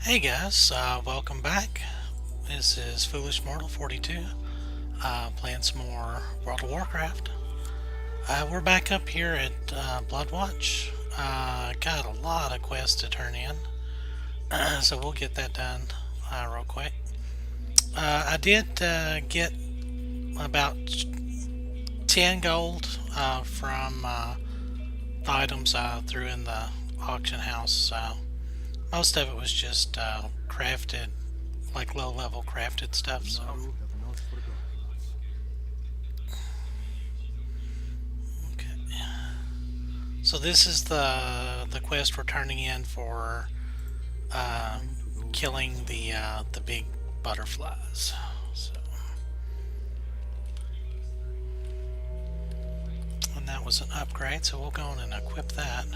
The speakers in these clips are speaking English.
Hey guys, welcome back. This is Foolish Mortal 42, playing some more World of Warcraft. We're back up here at Bloodwatch. Got a lot of quests to turn in, so we'll get that done real quick. I did get about 10 gold from the items I threw in the auction house. Most of it was just crafted, like low level crafted stuff. Okay. So this is the quest we're turning in for uh, killing the big butterflies. So, and that was an upgrade, so we'll go on and equip that.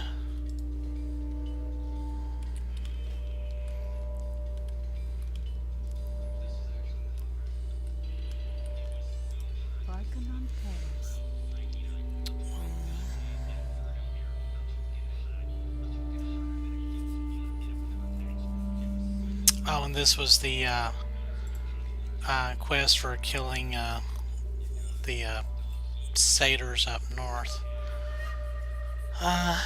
Oh, and this was the quest for killing the satyrs up north. Uh,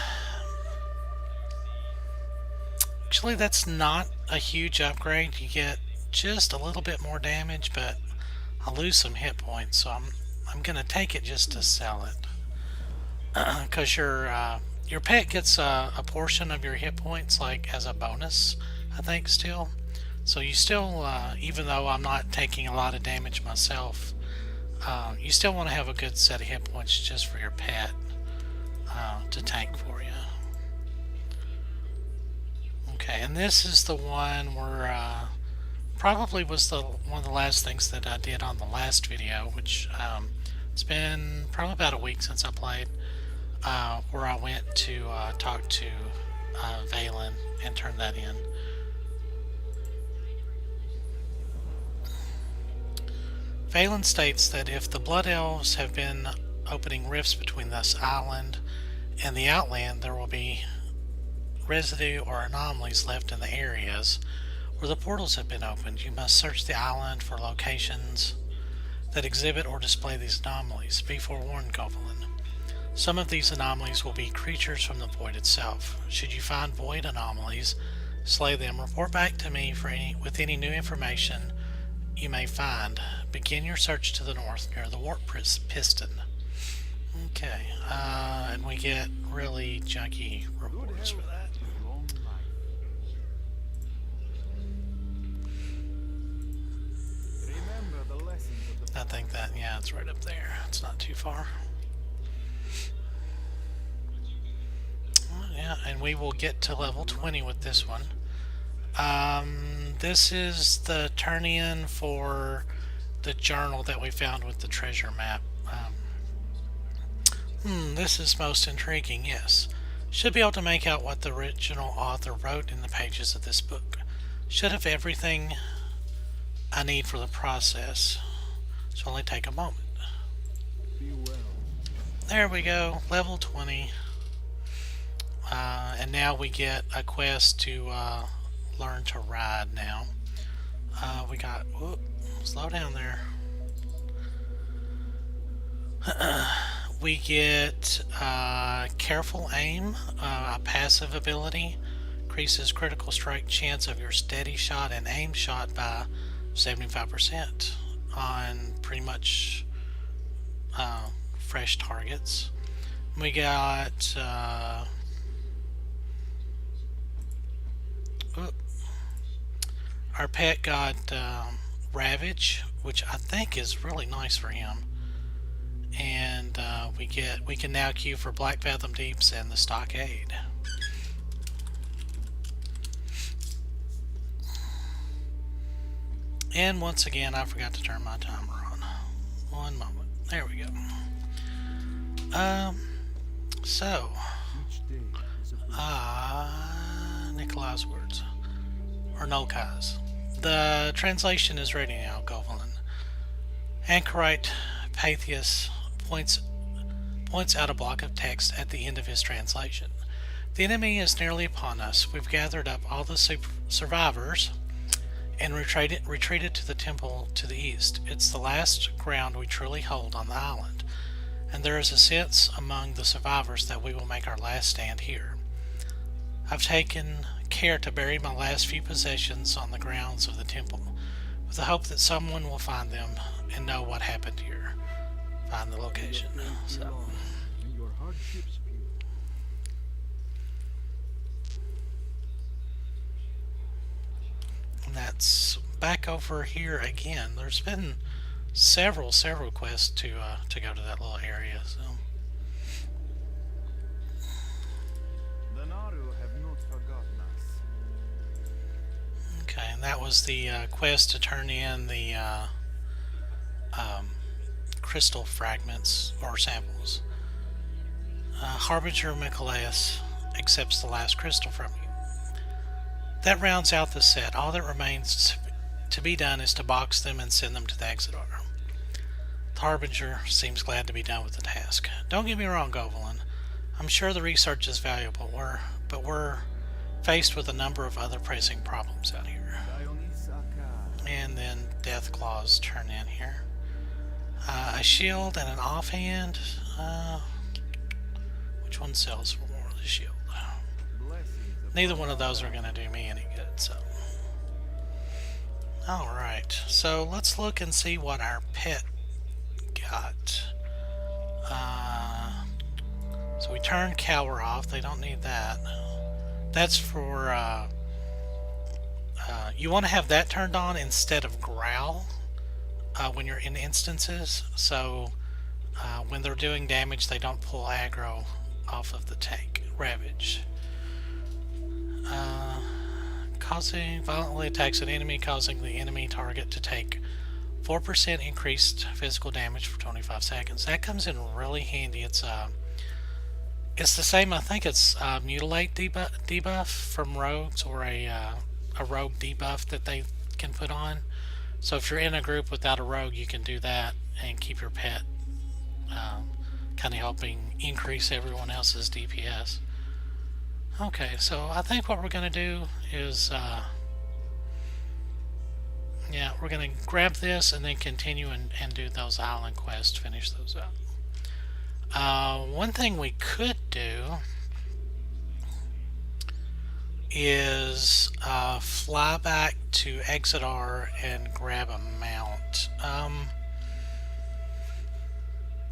Actually, that's not a huge upgrade. You get just a little bit more damage, but I lose some hit points, so I'm gonna take it just to sell it. Because your pet gets a portion of your hit points like as a bonus, I think still. So you still, even though I'm not taking a lot of damage myself, you still want to have a good set of hit points just for your pet to tank for you. Okay, and this is the one where probably was the one of the last things that I did on the last video, which it's been probably about a week since I played, where I went to talk to Valen and turn that in. Valen states that if the Blood Elves have been opening rifts between this island and the Outland, there will be residue or anomalies left in the areas where the portals have been opened. You must search the island for locations that exhibit or display these anomalies. Be forewarned, Goblin. Some of these anomalies will be creatures from the void itself. Should you find void anomalies, slay them. Report back to me with any new information you may find. Begin your search to the north near the warp piston. Okay, and we get really junky rewards for that. I think that, yeah, it's right up there. It's not too far. Yeah, and we will get to level 20 with this one. This is the turn-in for the journal that we found with the treasure map. This is most intriguing, yes. Should be able to make out what the original author wrote in the pages of this book. Should have everything I need for the process. It's only take a moment. There we go, level 20. And now we get a quest to learn to ride now. We got, whoop, slow down there. We get careful aim, a passive ability. Increases critical strike chance of your steady shot and aim shot by 75% on pretty much fresh targets. We got our pet got Ravage, which I think is really nice for him. And we can now queue for Black Fathom Deeps and the Stockade. And once again, I forgot to turn my timer on. One moment. There we go. So, Nikolai's words, or Nolkai's. The translation is ready now, Goblin. Anchorite Patheus points out a block of text at the end of his translation. The enemy is nearly upon us. We've gathered up all the survivors and retreated to the temple to the east. It's the last ground we truly hold on the island, and there is a sense among the survivors that we will make our last stand here. I've taken care to bury my last few possessions on the grounds of the temple, with the hope that someone will find them and know what happened here. Find the location. So. And that's back over here again. There's been several quests to go to that little area. So. The Naru have not forgotten us. Okay, and that was the quest to turn in the crystal fragments or samples. Harbinger Michaelis accepts the last crystal from you. That rounds out the set. All that remains to be done is to box them and send them to the Exodar. The Harbinger seems glad to be done with the task. Don't get me wrong, Govelin. I'm sure the research is valuable, but we're faced with a number of other pressing problems out here. And then death claws turn in here. A shield and an offhand. Which one sells for more? The shield. Neither one of those are going to do me any good. So, alright. So let's look and see what our pet got. So we turn Cower off. They don't need that. That's for... you want to have that turned on instead of Growl when you're in instances. So when they're doing damage, they don't pull aggro off of the tank. Ravage. Causing violently attacks an enemy, causing the enemy target to take 4% increased physical damage for 25 seconds. That comes in really handy. It's the same. I think it's mutilate debuff from rogues, or a rogue debuff that they can put on. So if you're in a group without a rogue, you can do that and keep your pet kind of helping increase everyone else's DPS. Okay, so I think what we're going to do is, yeah, we're going to grab this and then continue and do those island quests, finish those up. One thing we could do is fly back to Exodar and grab a mount.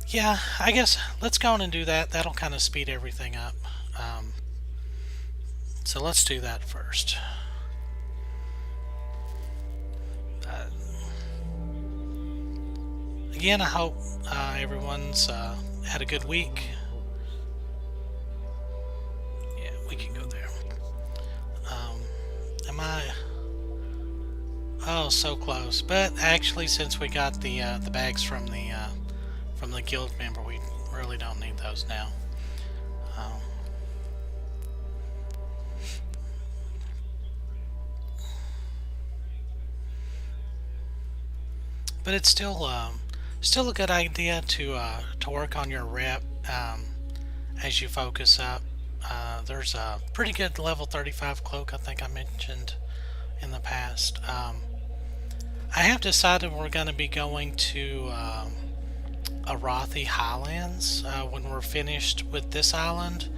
Yeah, I guess let's go on and do that. That'll kind of speed everything up. So let's do that first. Again, I hope everyone's had a good week. Yeah, we can go there. Am I? Oh, so close. But actually, since we got the bags from the guild member, we really don't need those now. But it's still a good idea to work on your rep as you focus up. There's a pretty good level 35 cloak I think I mentioned in the past. I have decided we're going to be going to Arathi Highlands when we're finished with this island.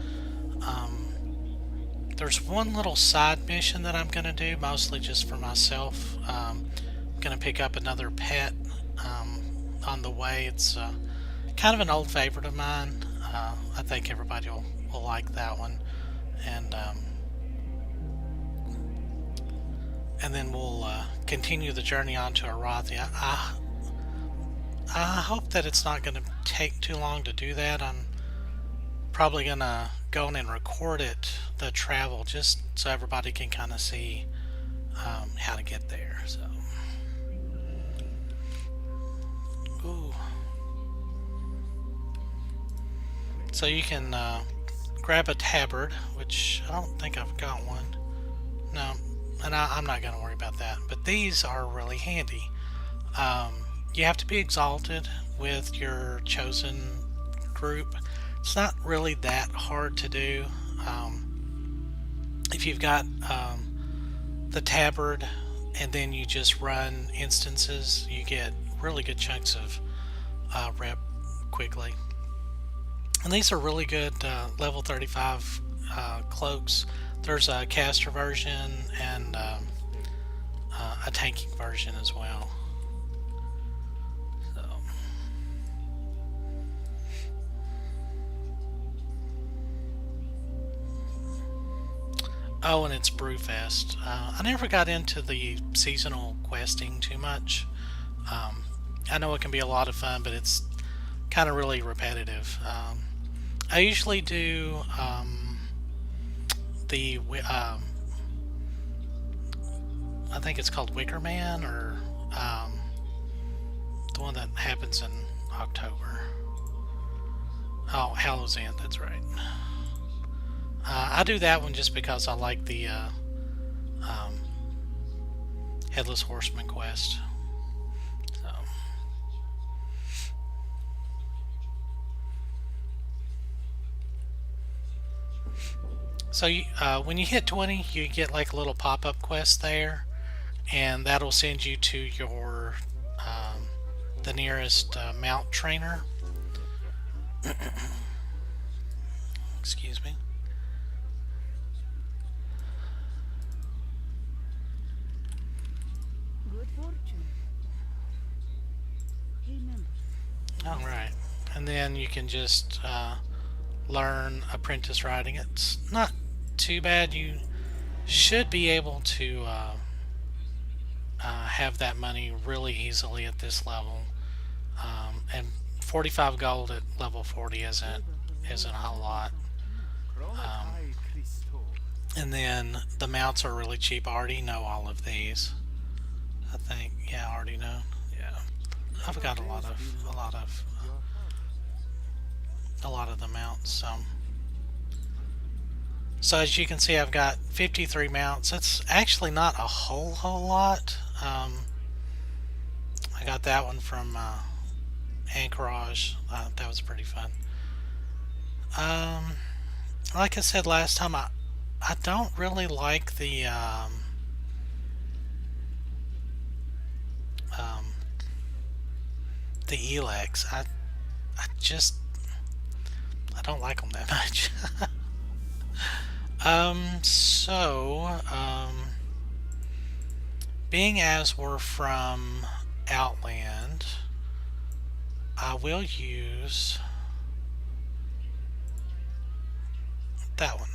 There's one little side mission that I'm going to do, mostly just for myself. I'm going to pick up another pet on the way. It's kind of an old favorite of mine. I think everybody will like that one. And then we'll continue the journey on to Arathi. I hope that it's not going to take too long to do that. I'm probably going to go in and record the travel, just so everybody can kind of see how to get there. So, ooh. So you can grab a tabard, which I don't think I've got one. No, and I'm not going to worry about that. But these are really handy. You have to be exalted with your chosen group. It's not really that hard to do. if you've got the tabard and then you just run instances, you get really good chunks of rep quickly. And these are really good level 35 cloaks. There's a caster version and a tanking version as well. So. Oh, and it's Brewfest. I never got into the seasonal questing too much. I know it can be a lot of fun, but it's kind of really repetitive. I usually do the I think it's called Wicker Man, or the one that happens in October. Oh, Hallows End, that's right. I do that one just because I like the Headless Horseman quest. So when you hit 20, you get like a little pop-up quest there, and that'll send you to your the nearest mount trainer. Excuse me. Good fortune. Remember. All right, and then you can just learn apprentice riding. It's not too bad. You should be able to have that money really easily at this level, and 45 gold at level 40 isn't a lot. And then the mounts are really cheap. I already know all of these. I think, yeah, I already know. Yeah, I've got a lot of the mounts. So as you can see, I've got 53 mounts. It's actually not a whole lot. I got that one from Anchorage. That was pretty fun. Like I said last time, I don't really like the Elex. I don't like them that much. Being as we're from Outland, I will use that one.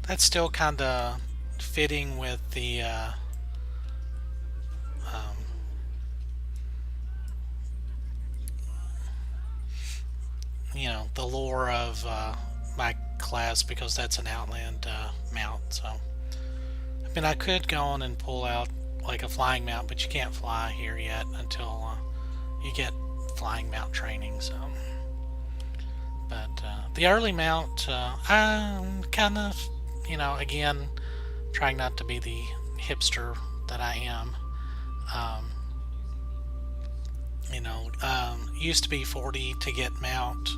That's still kind of fitting with the you know, the lore of my class, because that's an Outland mount. So I mean, I could go on and pull out like a flying mount, but you can't fly here yet until you get flying mount training. So, but the early mount, I'm kind of, you know, again, trying not to be the hipster that I am. You know, used to be 40 to get mount,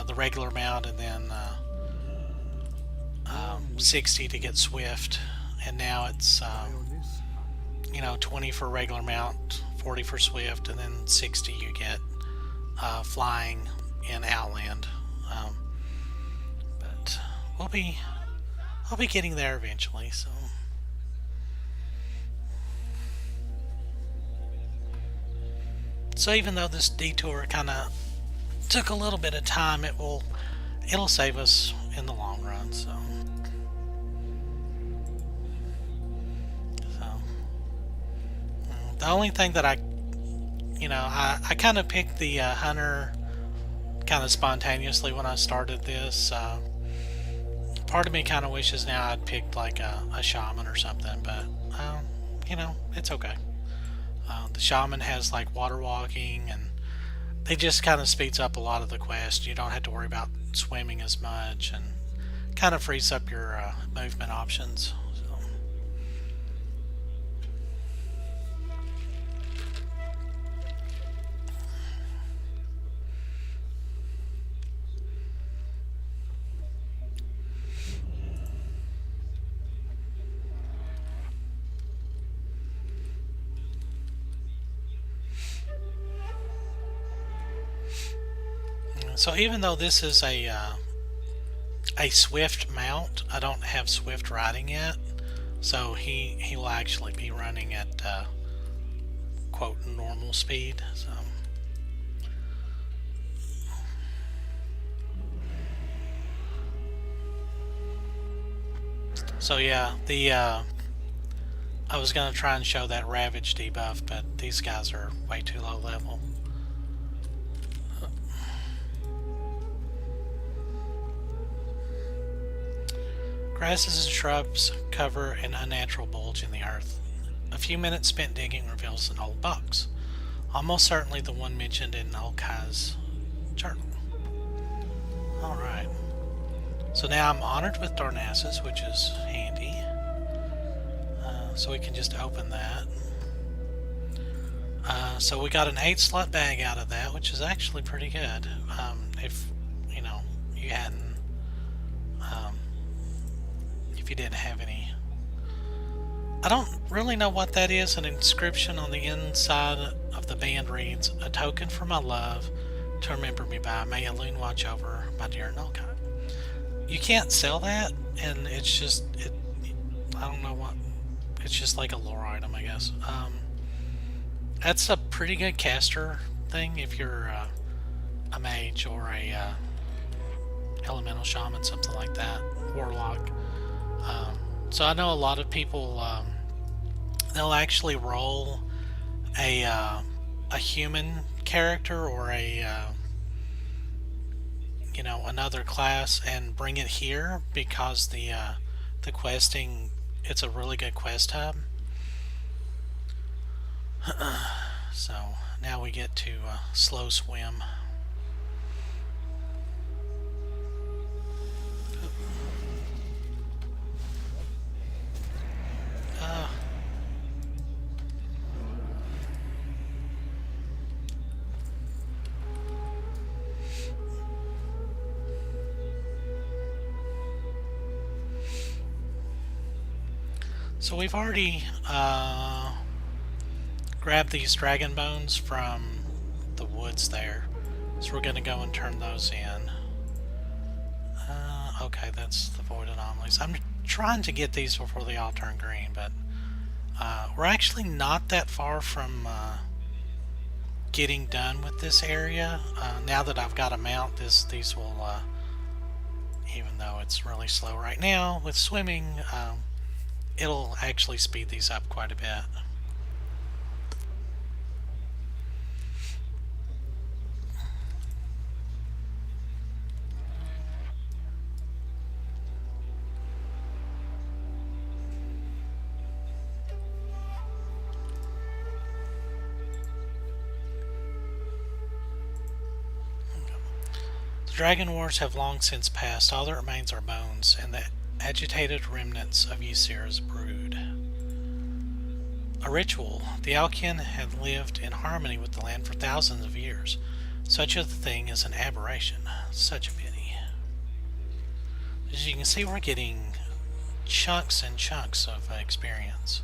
the regular mount, and then 60 to get swift, and now it's you know, 20 for regular mount, 40 for swift, and then 60 you get flying in Outland. But I'll be getting there eventually. So even though this detour kind of took a little bit of time, it'll save us in the long run. So the only thing that I kind of picked the hunter kind of spontaneously when I started this. Part of me kind of wishes now I'd picked like a shaman or something, but you know, it's okay. The shaman has like water walking, and it just kind of speeds up a lot of the quest. You don't have to worry about swimming as much, and kind of frees up your movement options. So even though this is a swift mount, I don't have swift riding yet, so he will actually be running at quote normal speed. So yeah, the I was gonna try and show that Ravage debuff, but these guys are way too low level. Grasses and shrubs cover an unnatural bulge in the earth. A few minutes spent digging reveals an old box, almost certainly the one mentioned in Old Kai's journal. Alright. So now I'm honored with Darnassus, which is handy. So we can just open that. So we got an 8-slot bag out of that, which is actually pretty good. If you know you hadn't, if you didn't have any. I don't really know what that is. An inscription on the inside of the band reads, "A token for my love to remember me by. May a loon watch over my dear Nolkai." You can't sell that, and it's just I don't know what. It's just like a lore item, I guess. That's a pretty good caster thing if you're a mage or a elemental shaman, something like that, warlock. So I know a lot of people they'll actually roll a human character or a you know, another class and bring it here because the questing, it's a really good quest hub. So now we get to slow swim. So we've already grabbed these dragon bones from the woods there. So we're going to go and turn those in. Okay, that's the void anomalies. I'm trying to get these before they all turn green, but we're actually not that far from getting done with this area. Now that I've got a mount, these will, even though it's really slow right now with swimming, it'll actually speed these up quite a bit. The Dragon Wars have long since passed. All that remains are bones and the agitated remnants of Ysir's brood. A ritual. The Alkian had lived in harmony with the land for thousands of years. Such a thing is an aberration. Such a pity. As you can see, we're getting chunks and chunks of experience.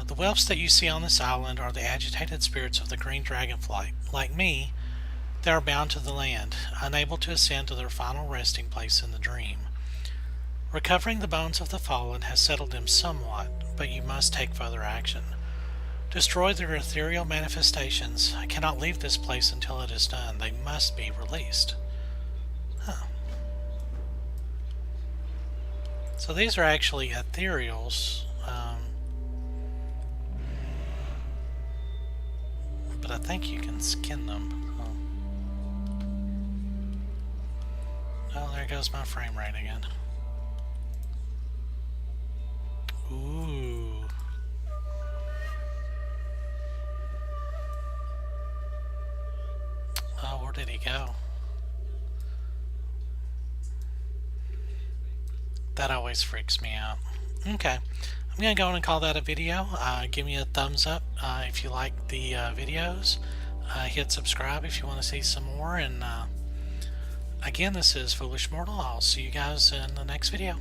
The whelps that you see on this island are the agitated spirits of the green dragonfly. Like me, they are bound to the land, unable to ascend to their final resting place in the dream. Recovering the bones of the fallen has settled them somewhat, but you must take further action. Destroy their ethereal manifestations. I cannot leave this place until it is done. They must be released. Huh. So these are actually ethereals, but I think you can skin them. Oh, there goes my frame rate again. Ooh. Oh, where did he go? That always freaks me out. Okay. I'm going to go and call that a video. Give me a thumbs up if you like the videos. Hit subscribe if you want to see some more. And again, this is Foolish Mortal. I'll see you guys in the next video.